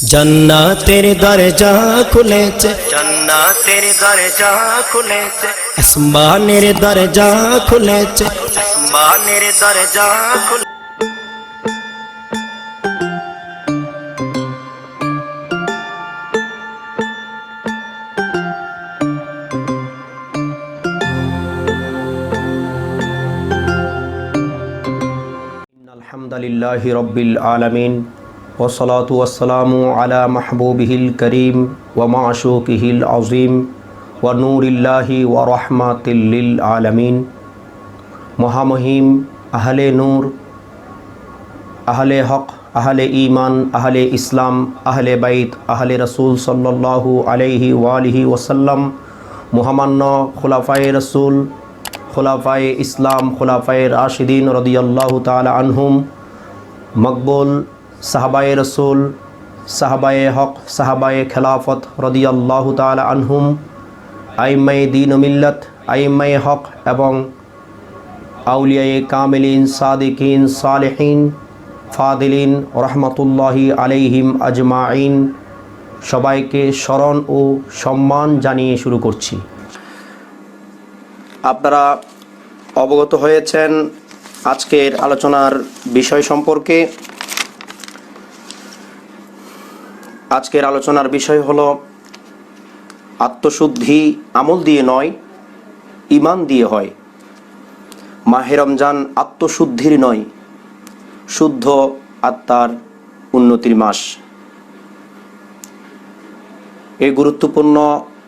জান্নাতের দরজা খুলেছে, জান্নাতের দরজা খুলেছে, আসমানের দরজা খুলেছে, আসমানের দরজা খুলেছে। আলহামদুলিল্লাহি রাব্বিল আলামিন ওয়াসসালাতু ওয়াসসালামু আলা মাহবুবিহিল করিম ওয়া মাশুকিহিল আযীম ওয়া নূরিল্লাহি ওয়া রাহমাতিল লিল আলামিন। মহামহিম আহলে নূর, আহলে হক, আহলে ঈমান, আহলে ইসলাম, আহলে বাইত, আহলে রাসূল সাল্লাল্লাহু আলাইহি ওয়া আলিহি ওয়াসাল্লাম, মহামান্য খুলাফায়ে রাসূল, খুলাফায়ে ইসলাম, খুলাফায়ে রাশিদিন রাদিয়াল্লাহু তাআলা আনহুম, মকবুল সাহাবায়ে রসুল, সাহাবায়ে হক, সাহাবায়ে খেলাফত রাদিয়াল্লাহু তাআলা আনহুম, আইম্মায়ে দ্বীন ও মিল্লাত, আইম্মায়ে হক এবং আউলিয়ায়ে কামিলিন, সাদিকিন, সালেহিন, ফাদিলিন রহমতুল্লাহি আলাইহিম আজমাইন, সবাইকে স্মরণ ও সম্মান জানিয়ে শুরু করছি। আপনারা অবগত হয়েছেন আজকের আলোচনার বিষয় সম্পর্কে। আজকের আলোচনার বিষয় হলো আত্মশুদ্ধি আমল দিয়ে নয়, ঈমান দিয়ে হয়। মাহে রমজান আত্মশুদ্ধির নয়, শুদ্ধ আত্মার উন্নতির মাস। এই গুরুত্বপূর্ণ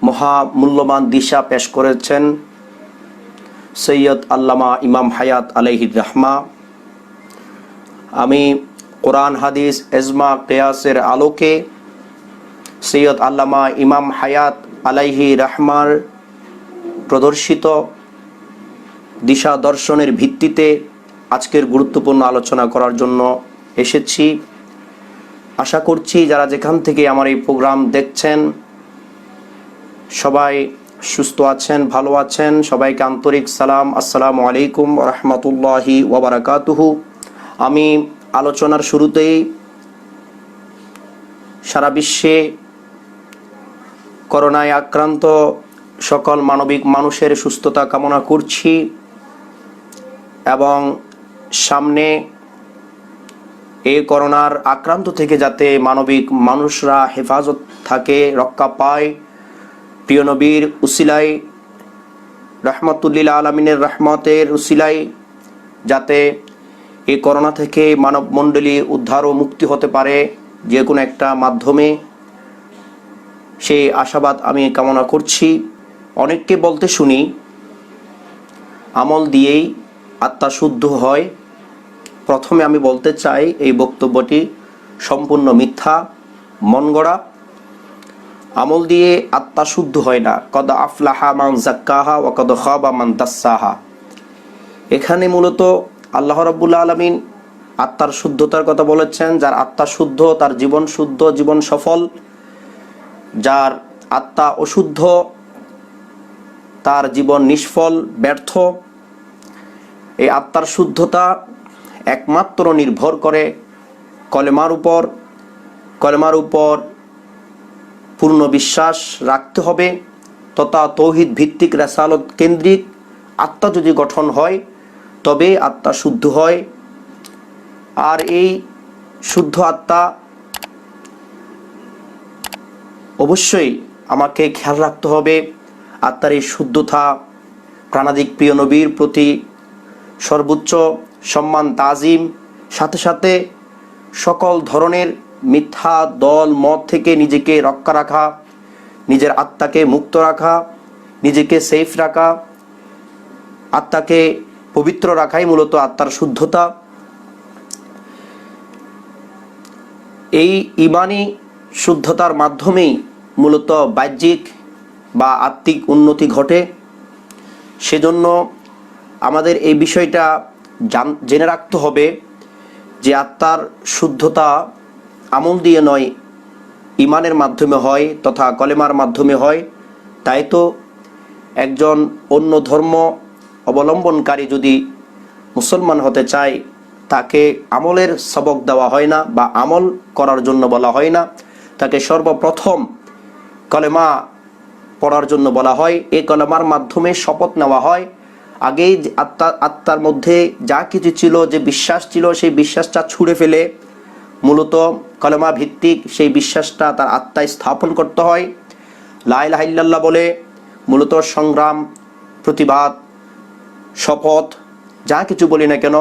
মহামূল্যবান দিশা পেশ করেছেন সৈয়দ আল্লামা ইমাম হায়াত আলাইহির রাহমা। আমি কোরআন, হাদিস, এজমা, কিয়াসের আলোকে সৈয়দ আল্লামা ইমাম হায়াত আলাইহি রাহমার প্রদর্শিত দিশা দর্শনের ভিত্তিতে আজকের গুরুত্বপূর্ণ আলোচনা করার জন্য এসেছি। আশা করছি যারা যেখান থেকে আমার এই প্রোগ্রাম দেখছেন সবাই সুস্থ আছেন, ভালো আছেন। সবাইকে আন্তরিক সালাম, আসসালামু আলাইকুম ওয়া রাহমাতুল্লাহি ওয়া বারাকাতুহু। আমি আলোচনার শুরুতেই সারা বিশ্বে করোনায় আক্রান্ত সকল মানবিক মানুষের সুস্থতা কামনা করছি এবং সামনে এই করোনার আক্রান্ত থেকে যাতে মানবিক মানুষরা হেফাজত থাকে, রক্ষা পায়, প্রিয় নবীর উসিলায়, রহমতুল্লিল আলমিনের রহমতের উসিলায় যাতে এই করোনা থেকে মানব মণ্ডলী উদ্ধার ও মুক্তি হতে পারে যে কোনো একটা মাধ্যমে, সেই আশাবাদ আমি কামনা করছি। অনেককে বলতে শুনি আমল দিয়েই আত্মা শুদ্ধ হয়। প্রথমে আমি বলতে চাই এই বক্তব্যটি সম্পূর্ণ মিথ্যা, মন গড়া। আমল দিয়ে আত্মা শুদ্ধ হয় না। কদ আফলাহা মান যাক্কাহা ওয়া কদ খাবা মান দাসসাহা। এখানে মূলত আল্লাহ রাব্বুল আলামিন আত্মার শুদ্ধতার কথা বলেছেন। যার আত্মা শুদ্ধ তার জীবন শুদ্ধ, জীবন সফল। যার আত্মা অশুদ্ধ তার জীবন নিষ্ফল, ব্যর্থ। এই আত্মার শুদ্ধতা একমাত্র নির্ভর করে কলেমার উপর। কলেমার উপর পূর্ণ বিশ্বাস রাখতে হবে তথা তৌহিদ ভিত্তিক, রিসালাত কেন্দ্রিক আত্মা যদি গঠন হয় তবে আত্মা শুদ্ধ হয়। আর এই শুদ্ধ আত্মা অবশ্যই আমাকে খেয়াল রাখতে হবে আত্মার এই শুদ্ধতা প্রাণাদিক প্রিয় নবীর প্রতি সর্বোচ্চ সম্মান, তাজিম, সাথে সাথে সকল ধরনের মিথ্যা দল মত থেকে নিজেকে রক্ষা রাখা, নিজের আত্মাকে মুক্ত রাখা, নিজেকে সেফ রাখা, আত্মাকে পবিত্র রাখাই মূলত আত্মার শুদ্ধতা। এই ঈমানি শুদ্ধতার মাধ্যমেই মূলত বাহ্যিক বা আত্মিক উন্নতি ঘটে। সেজন্য আমাদের এই বিষয়টা জেনে রাখতে হবে যে আত্মার শুদ্ধতা আমল দিয়ে নয়, ঈমানের মাধ্যমে হয় তথা কলেমার মাধ্যমে হয়। তাই তো একজন অন্য ধর্ম অবলম্বনকারী যদি মুসলমান হতে চায় তাকে আমলের সবক দেওয়া হয় না বা আমল করার জন্য বলা হয় না। তাকে সর্বপ্রথম কলেমা পড়ার জন্য বলা হয়। এই কলেমার মাধ্যমে শপথ নেওয়া হয়। আগেই আত্মার মধ্যে যা কিছু ছিল, যে বিশ্বাস ছিল, সেই বিশ্বাসটা ছুঁড়ে ফেলে মূলত কলেমা ভিত্তিক সেই বিশ্বাসটা তার আত্মায় স্থাপন করতে হয়। লা ইলাহা ইল্লাল্লাহ বলে মূলত সংগ্রাম, প্রতিবাদ, শপথ যা কিছু বলি না কেন,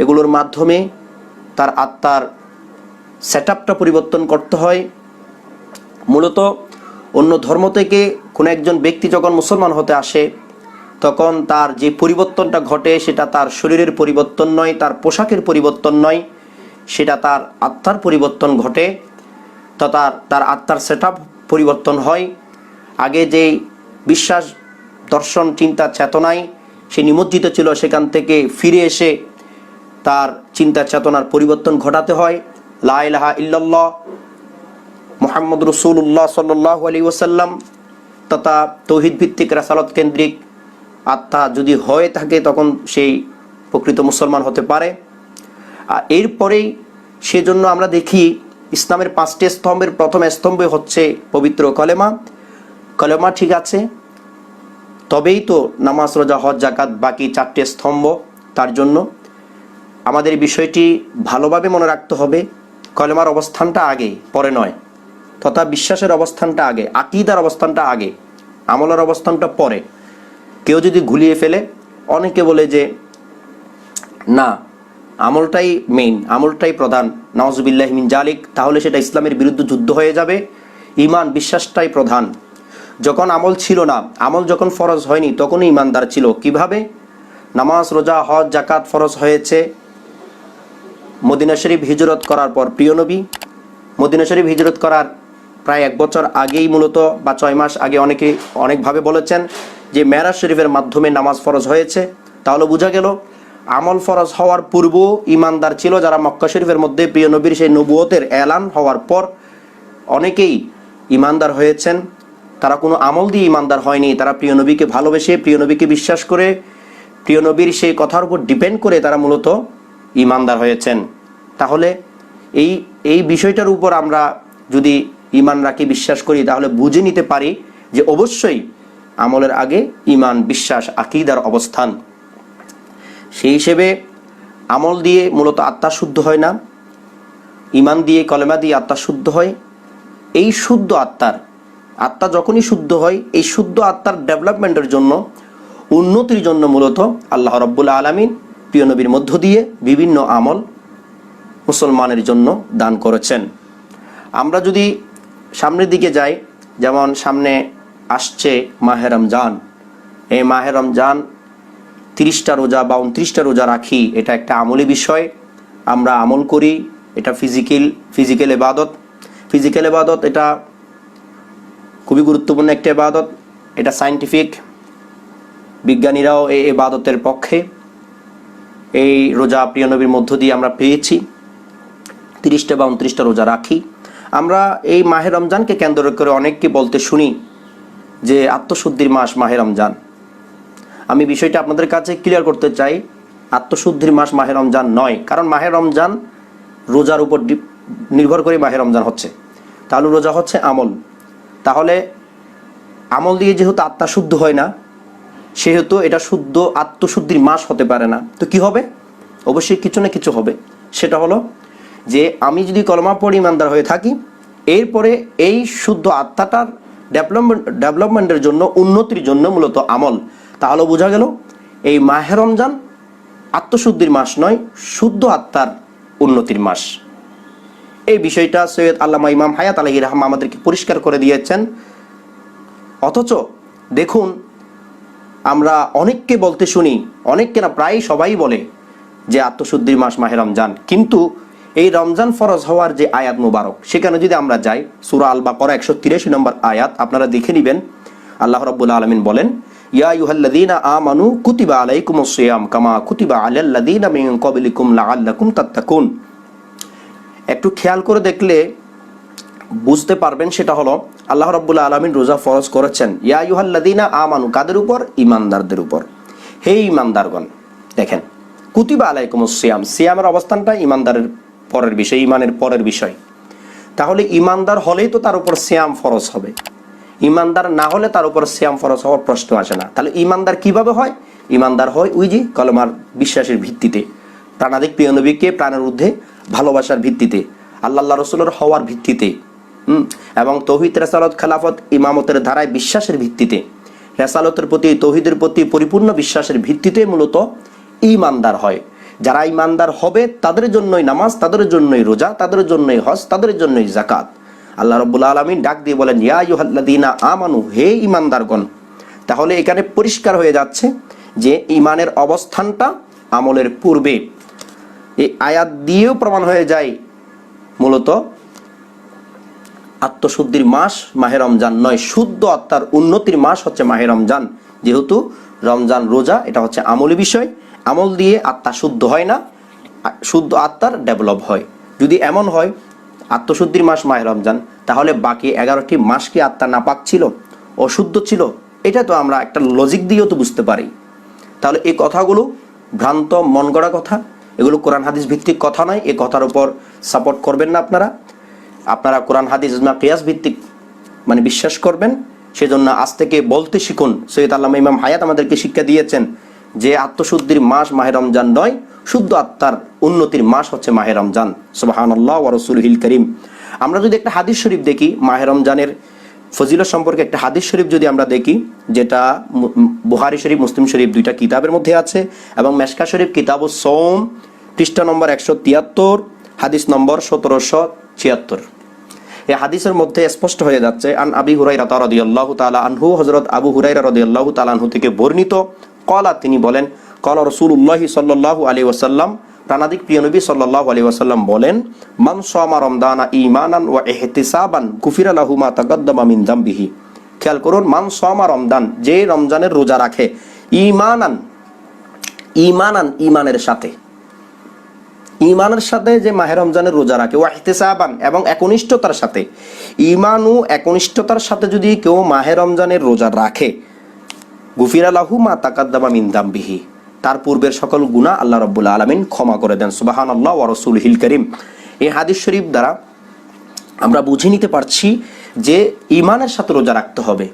এগুলোর মাধ্যমে তার আত্মার সেটআপটা পরিবর্তন করতে হয়। মূলত অন্য ধর্ম থেকে কোনো একজন ব্যক্তি যখন মুসলমান হতে আসে, তখন তার যে পরিবর্তনটা ঘটে সেটা তার শরীরের পরিবর্তন নয়, তার পোশাকের পরিবর্তন নয়, সেটা তার আত্মার পরিবর্তন ঘটে। তো তার আত্মার সেটআপ পরিবর্তন হয়। আগে যেই বিশ্বাস, দর্শন, চিন্তা, চেতনায় সে নিমজ্জিত ছিল, সেখান থেকে ফিরে এসে তার চিন্তা চেতনার পরিবর্তন ঘটাতে হয়। লা ইলাহা ইল্লাল্লাহ মুহাম্মদ রাসূলুল্লাহ সাল্লাল্লাহু আলাইহি ওয়াসাল্লাম তথা তৌহিদ ভিত্তিক রাসালত কেন্দ্রিক আত্মা যদি হয়ে থাকে, তখন সেই প্রকৃত মুসলমান হতে পারে। আর এরপরেই সেজন্য আমরা দেখি ইসলামের 5টি স্তম্ভের প্রথম স্তম্ভ হচ্ছে পবিত্র কলেমা। কলেমা ঠিক আছে, তবেই তো নামাজ, রোজা, হজ, যাকাত বাকি 4টে স্তম্ভ। তার জন্য আমাদের বিষয়টি ভালোভাবে মনে রাখতে হবে। কলেমার অবস্থানটা আগে, পরে নয়, তথা বিশ্বাসের অবস্থানটা আগে, আকীদার অবস্থানটা আগে, আমলের অবস্থানটা পরে। কেউ যদি ঘুলিয়ে ফেলে, অনেকে বলে যে না, আমলটাই মেইন, আমলটাই প্রধান, নাউজুবিল্লাহি মিন জালিক, তাহলে সেটা ইসলামের বিরুদ্ধে যুদ্ধ হয়ে যাবে। ঈমান, বিশ্বাসটাই প্রধান। যখন আমল ছিল না, আমল যখন ফরজ হয়নি, তখনই ঈমানদার ছিল। কিভাবে? নামাজ, রোজা, হজ, যাকাত ফরজ হয়েছে মদিনা শরীফ হিজরত করার পর। প্রিয় নবী মদিনা শরীফ হিজরত করার প্রায় 1 বছর আগেই মূলত, বা 6 মাস আগে অনেকে অনেকভাবে বলেছেন যে মেরাজ শরীফের মাধ্যমে নামাজ ফরজ হয়েছে। তাহলে বোঝা গেল আমল ফরজ হওয়ার পূর্ব ঈমানদার ছিল যারা মক্কা শরীফের মধ্যে প্রিয় নবীর সেই নবুয়তের এলান হওয়ার পর অনেকেই ঈমানদার হয়েছেন। তারা কোনো আমল দিয়ে ঈমানদার হয়নি, তারা প্রিয় নবীকে ভালোবেসে, প্রিয় নবীকে বিশ্বাস করে, প্রিয় নবীর সেই কথার উপর ডিপেন্ড করে তারা মূলত ঈমানদার হয়েছেন। তাহলে এই বিষয়টার উপর আমরা যদি ঈমান রাখি, বিশ্বাস করি, তাহলে বুঝে নিতে পারি যে অবশ্যই আমলের আগে ঈমান, বিশ্বাস, আকীদার অবস্থান। সেই হিসেবে আমল দিয়ে মূলত আত্মা শুদ্ধ হয় না, ঈমান দিয়ে, কলেমা দিয়ে আত্মা শুদ্ধ হয়। এই শুদ্ধ আত্মা যখনই শুদ্ধ হয়, এই শুদ্ধ আত্মার ডেভেলপমেন্টের জন্য, উন্নতির জন্য মূলত আল্লাহ রাব্বুল আলামিন প্রিয় নবীর মধ্য দিয়ে বিভিন্ন আমল মুসলমানের জন্য দান করেছেন। আমরা যদি সামনের দিকে যাই, যেমন সামনে আসছে মাহে রমজান। এই মাহে রমজান 30টা রোজা বা 29টা রোজা রাখি, এটা একটা আমলি বিষয়। আমরা আমল করি, এটা ফিজিক্যাল ইবাদত। এটা খুবই গুরুত্বপূর্ণ একটা ইবাদত। এটা সায়েন্টিফিক বিজ্ঞানীরাও এই ইবাদতের পক্ষে। এই রোজা প্রিয় নবীর মধ্য দিয়ে আমরা পেয়েছি। 30টা বা 29টা রোজা রাখি। আমরা এই মাহে রমজানকে কেন্দ্র করে অনেককে বলতে শুনি যে আত্মশুদ্ধির মাস মাহে রমজান। আমি বিষয়টা আপনাদের কাছে ক্লিয়ার করতে চাই, আত্মশুদ্ধির মাস মাহে রমজান নয়। কারণ মাহে রমজান রোজার উপর নির্ভর করে মাহে রমজান হচ্ছে। তাহলে রোজা হচ্ছে আমল। তাহলে আমল দিয়ে যেহেতু আত্মা শুদ্ধ হয় না, সেহেতু এটা শুদ্ধ আত্মশুদ্ধির মাস হতে পারে না। তো কি হবে? অবশ্যই কিছু না কিছু হবে। সেটা হলো যে আমি যদি কলমা পড়ে ঈমানদার হয়ে থাকি, এরপরে এই শুদ্ধ আত্মাটার ডেভেলপমেন্টের জন্য, উন্নতির জন্য মূলত আমল। তাহলে বোঝা গেল এই মাহে রমজান আত্মশুদ্ধির মাস নয়, শুদ্ধ আত্মার উন্নতির মাস। এই বিষয়টা সৈয়দ আল্লামা ইমাম হায়াত আলাইহির রাহমা আমাদেরকে পরিষ্কার করে দিয়েছেন। অথচ দেখুন, আমরা অনেককে বলতে শুনি, অনেককে না, প্রায় সবাই বলে যে আত্মশুদ্ধির মাস মাহে রমজান। কিন্তু এই রমজান ফরজ হওয়ার যে আয়াত মুবারক, সেখানে যদি আমরা যাই, সূরা আল বাকারা 183 নম্বর আয়াত আপনারা দেখে নেবেন। আল্লাহ রাব্বুল আলামিন বলেন, ইয়া আইয়ুহাল্লাযীনা আমানু কুতিবা আলাইকুমুস সিয়াম কামা কুতিবা আলাল্লাযীনা মিন ক্বাবলিকুম লাআল্লাকুম তাত্তাকুন। একটু খেয়াল করে দেখলে বুঝতে পারবেন, সেটা হলো আল্লাহ রাব্বুল আলামিন রোজা ফরজ করেছেন ইয়া আইয়ুহাল্লাযীনা আমানু, কাদের উপর? ঈমানদারদের উপর। হে ঈমানদারগণ, দেখেন কুতিবা আলাইকুমুস সিয়াম, সিয়ামের অবস্থানটা ঈমানদারের পরের বিষয়, ঈমানের পরের বিষয়। তাহলে ইমানদার হলেই তো তার উপর সিয়াম ফরজ হবে, ইমানদার না হলে তার উপর সিয়াম ফরজ হওয়ার প্রশ্ন আসে না। তাহলে ইমানদার কিভাবে হয়? ইমানদার হয় ওই যে কলমার বিশ্বাসের ভিত্তিতে, প্রাণাধিক প্রিয় নবীকে প্রাণের ঊর্ধ্বে ভালোবাসার ভিত্তিতে, আল্লাহ রসুলের হওয়ার ভিত্তিতে, এবং তৌহিদ রেসালত খেলাফত ইমামতের ধারায় বিশ্বাসের ভিত্তিতে, রেসালতের প্রতি তৌহিদের প্রতি পরিপূর্ণ বিশ্বাসের ভিত্তিতে মূলত ইমানদার হয়। যারা ইমানদার হবে তাদের জন্যই নামাজ, তাদের জন্যই রোজা, তাদের জন্যই হজ, তাদের জন্যই যাকাত। আল্লাহ রাব্বুল আলামিন ডাক দিয়ে বলেন, ইয়া আইয়ুহাল্লাযীনা আমানু, হে ইমানদারগণ। তাহলে এখানে পরিষ্কার হয়ে যাচ্ছে যে ইমানের অবস্থানটা আমলের পূর্বে। এই আয়াত দিয়েও প্রমাণ হয়ে যায় মূলত আত্মশুদ্ধির মাস মাহে রমজান নয়, শুদ্ধ আত্মার উন্নতির মাস হচ্ছে মাহে রমজান। যেহেতু রমজান রোজা এটা হচ্ছে আমলি বিষয়, আমল দিয়ে আত্মা শুদ্ধ হয় না, শুদ্ধ আত্মার ডেভেলপ হয়। যদি এমন হয় আত্মশুদ্ধির মাস মাহে রমজান, তাহলে বাকি 11টি মাস কি আত্মা নাপাক ছিল, অশুদ্ধ ছিল? এটা তো আমরা একটা লজিক দিয়েও তো বুঝতে পারি। তাহলে এই কথাগুলো ভ্রান্ত মন গড়া কথা, এগুলো কোরআন হাদিস ভিত্তিক কথা নয়। এই কথার উপর সাপোর্ট করবেন না আপনারা কোরআন হাদিস ইজমা কিয়াস ভিত্তিক মানে বিশ্বাস করবেন। সেজন্য আজ থেকে বলতে শিখুন। সৈয়দ আল্লামা ইমাম হায়াত আমাদেরকে শিক্ষা দিয়েছেন যে আত্মশুদ্ধির মাস মাহে রমজান নয়, শুদ্ধ আত্মার উন্নতির মাস হচ্ছে মাহে রমজান। সুবহানাল্লাহ ওয়া রাসূলুহুল কারীম। আমরা যদি একটা হাদিস শরীফ দেখি মাহে রমজানের ফজিলত সম্পর্কে, একটা হাদিস শরীফ যদি আমরা দেখি, যেটা বুখারী শরীফ মুসলিম শরীফ দুইটা কিতাবের মধ্যে আছে, এবং মেশকা শরীফ কিতাবুস সওম পৃষ্ঠা নম্বর 173, হাদিস নম্বর 1776। এই হাদিসের মধ্যে স্পষ্ট হয়ে যাচ্ছে, আন আবি হুরায়রা রাদিয়াল্লাহু তাআলা আনহু, হযরত আবু হুরায়রা রাদিয়াল্লাহু তাআলা আনহু থেকে বর্ণিত, ক্বালা, তিনি বলেন, ক্বালা রাসূলুল্লাহ সাল্লাল্লাহু আলাইহি ওয়াসাল্লাম, প্রাণাধিক প্রিয় নবী সাল্লাল্লাহু আলাইহি ওয়াসাল্লাম বলেন, মান সামা রমদানা ঈমানান ওয়া ইহতিসাবান গুফিরা লাহু মা তাকাদ্দামা মিন যামবিহি। খেয়াল করুন, মান সামা রমদান, যে রমজানের রোজা রাখে, ঈমানান, ঈমানের সাথে, ঈমানের সাথে যে মাহে রমজানের রোজা রাখে, ওয়া ইহতিসাবান, এবং একনিষ্ঠতার সাথে, ঈমান ও একনিষ্ঠতার সাথে যদি কেউ মাহে রমজানের রোজা রাখে, গুফিরা লাহু মা তাকাদ্দামা মিন যামবিহি, তার পূর্বের সকল গুনাহ আল্লাহ রাব্বুল আলামিন ক্ষমা করে দেন। সুবহানাল্লাহ ওয়া রাসূলুহুল কারীম। এই হাদিস শরীফ দ্বারা আমরা বুঝে নিতে পারছি যে ঈমানের সাথে রোজা রাখতে হবে,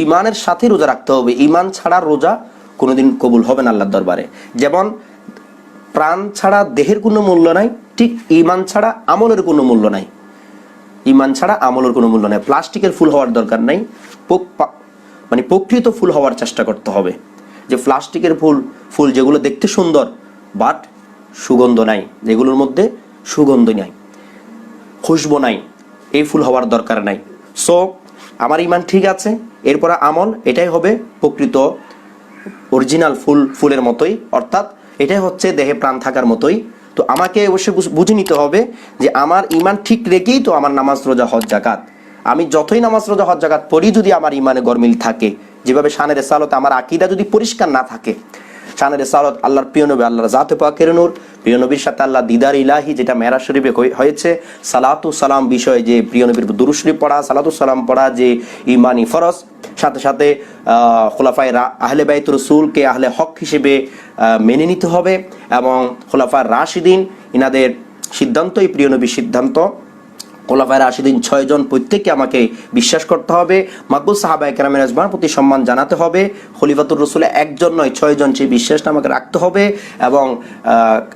ঈমানের সাথে রোজা রাখতে হবে। ঈমান ছাড়া রোজা কোনোদিন কবুল হবে না আল্লাহর দরবারে। যেমন প্রাণ ছাড়া দেহের কোনো মূল্য নাই, ঠিক ঈমান ছাড়া আমলের কোনো মূল্য নাই। ঈমান ছাড়া আমলের কোনো মূল্য নাই। প্লাস্টিকের ফুল হওয়ার দরকার নাই, মানে প্রকৃত ফুল হওয়ার চেষ্টা করতে হবে। যে প্লাস্টিকের ফুল যেগুলো দেখতে সুন্দর বাট সুগন্ধ নাই, যেগুলোর মধ্যে সুগন্ধ নাই, খুশবু নাই, এই ফুল হওয়ার দরকার নাই। সো আমার ঈমান ঠিক আছে, এরপর আমল এটাই হবে প্রকৃত অরিজিনাল ফুলের মতোই, অর্থাৎ এটাই হচ্ছে দেহে প্রাণ থাকার মতোই। তো আমাকে অবশ্যই বুঝে নিতে হবে যে আমার ঈমান ঠিক রেখেই তো আমার নামাজ রোজা হজ যাকাত। আমি যতই নামাজ রোজা হজ যাকাত পড়ি, যদি আমার ঈমানে গরমিল থাকে, যেভাবে শানে রিসালাত আমার আকীদা যদি পরিষ্কার না থাকে, শানে রিসালাত আল্লাহর প্রিয় নবী, আল্লাহর জাতে পাকের নূর, প্রিয় নবীর সাথে আল্লাহ দিদার ইলাহি, যেটা মেরাজ শরীফে হয়েছে, সালাতু সালাম বিষয়, যে প্রিয় নবীর দুরূদ শরীফ পড়া, সালাতু সালাম পড়া যে ঈমানি ফরজ, সাথে সাথে খুলাফায়ে আহলে বাইত রাসূলকে আহলে হক হিসেবে মেনে নিতে হবে, এবং খুলাফায়ে রাশিদিন ইনাদের সিদ্ধান্তই প্রিয় নবীর সিদ্ধান্ত। খোলাফায়ে রাশিদিন 6 জন প্রত্যেককে আমাকে বিশ্বাস করতে হবে। মাকবুল সাহাবায়ে কেরামের আজমার প্রতি সম্মান জানাতে হবে। খলিফাতুর রাসূল একজন নয় 6 জন, সেই বিশ্বাসটা আমাকে রাখতে হবে। এবং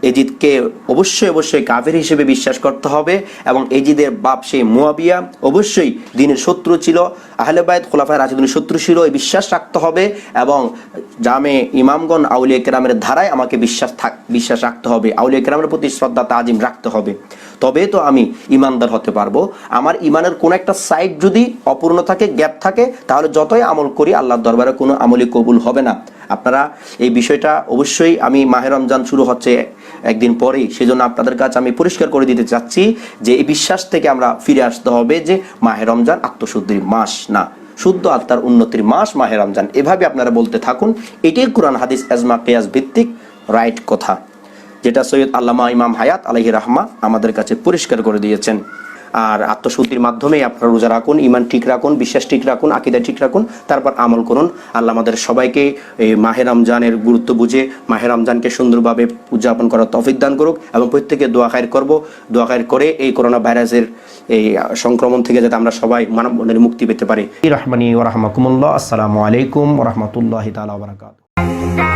এজিদকে অবশ্যই কাফের হিসেবে বিশ্বাস করতে হবে। এবং এজিদের বাপ সেই মুয়াবিয়া অবশ্যই দ্বীনের শত্রু ছিল, আহলে বাইত খোলাফায়ে রাশিদিনের শত্রু ছিল, এই বিশ্বাস রাখতে হবে। এবং জামে ইমামগণ আউলিয়া কেরামের ধারায় আমাকে বিশ্বাস রাখতে হবে, আউলিয়া কেরামের প্রতি শ্রদ্ধা তাজিম রাখতে হবে। তবে তো আমি ইমানদার হতে পারবো। আমার ইমানের কোন একটা সাইড যদি অপূর্ণ থাকে, গ্যাপ থাকে, তাহলে যতই আমল করি আল্লাহর দরবারে কোনো আমলই কবুল হবে না। আপনারা এই বিষয়টা অবশ্যই, আমি মাহে রমজান শুরু হচ্ছে একদিন পরেই, সেজন্য আপনাদের কাছে আমি পরিষ্কার করে দিতে চাচ্ছি যে এই বিশ্বাস থেকে আমরা ফিরে আসতে হবে যে মাহে রমজান আত্মশুদ্ধির মাস না, শুদ্ধ আত্মার উন্নতির মাস মাহে রমজান। এভাবে আপনারা বলতে থাকুন। এটাই কোরআন হাদিস ইজমা কিয়াস ভিত্তিক রাইট কথা, যেটা সৈয়দ আল্লামা ইমাম হায়াত আলাইহি রাহমা আমাদের কাছে পরিষ্কার করে দিয়েছেন। আর আত্মশুদ্ধির মাধ্যমে আপনারা রোজা রাখুন, ইমান ঠিক রাখুন, বিশ্বাস ঠিক রাখুন, আকীদা ঠিক রাখুন, তারপর আমল করুন। আল্লাহ আমাদের সবাইকে এই মাহে রমজানের গুরুত্ব বুঝে মাহে রমজানকে সুন্দরভাবে উদযাপন করার তৌফিক দান করুক এবং প্রত্যেকে দোয়া খায়ের করব, দোয়া খায়ের করে এই করোনা ভাইরাসের এই সংক্রমণ থেকে যাতে আমরা সবাই মানববন্ধনে মুক্তি পেতে পারি। রহমানি ওয়া রাহমাকুমুল্লাহ। আসসালামু আলাইকুম ওয়া রাহমাতুল্লাহি তাআলা ওয়া বারাকাতুহু।